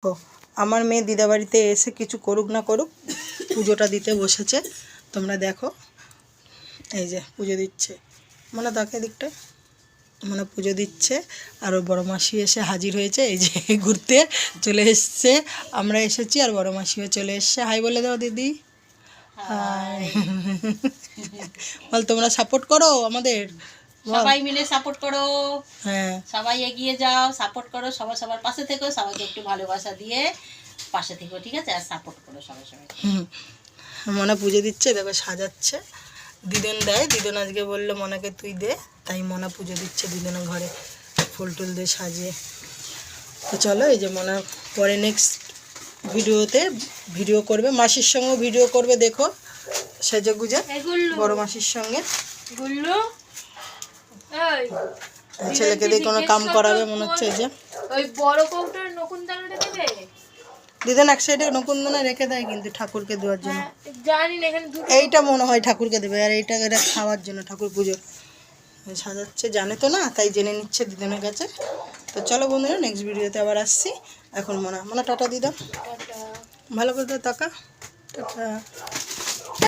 ও আমার মেয়ে দিদাবাড়িতে এসে কিছু করুক না করুক পুজোটা দিতে বসেছে। তোমরা দেখো, এই যে পুজো দিচ্ছে, মনে দেখে দিকটা, মনে পুজো দিচ্ছে। আর ওর বড় মাসি এসে হাজির হয়েছে, এই যে ঘুরতে চলে এসছে। আমরা এসেছি আর বড় মাসিও চলে এসছে। হাই বলে দাও দিদি। হাই। বল তোমরা সাপোর্ট করো আমাদের, সবাই মিলে সাপোর্ট করো। হ্যাঁ সবাই এগিয়ে যাও, সাপোর্ট করো, সবাই সবার পাশে থেকো, সবাইকে একটু ভালোবাসা দিয়ে পাশে থেকো, ঠিক আছে? আর সাপোর্ট করো সবাই সবাই। মনে পুজো দিচ্ছে, দেখো সাজাচ্ছে। দিদন দেয়, দিদন আজকে বললো মনাকে তুই দে, তাই মনা পুজো দিচ্ছে দিদনের ঘরে ফুল টুল দিয়ে সাজিয়ে। তো চলো, এই যে মনা পরে নেক্সট ভিডিওতে ভিডিও করবে, মাসির সঙ্গেও ভিডিও করবে। দেখো সেজে গুজে বড় মাসির সঙ্গে ছেলেকে দিয়ে কোনো কাম করাবে মনে হচ্ছে। এই যে ওই বড় কৌটার নকুনদানাটা দেবে। দিদন এক সাইডে নকুনদানা রেখে দেয় কিন্তু ঠাকুরকে দেওয়ার জন্য। জানি না, এখানে দুটো এইটা মনে হয় ঠাকুরকে দেবে, আর এইটা এটা খাওয়ার জন্য, ঠাকুর পুজোর সাজাচ্ছে। জানে তো না, তাই জেনে নিচ্ছে দিদনের কাছে। তো চলো বন্ধুরা, নেক্সট ভিডিওতে আবার আসছি। এখন মনে টাটা দিদা, ভালো করে তাকা, টাটা।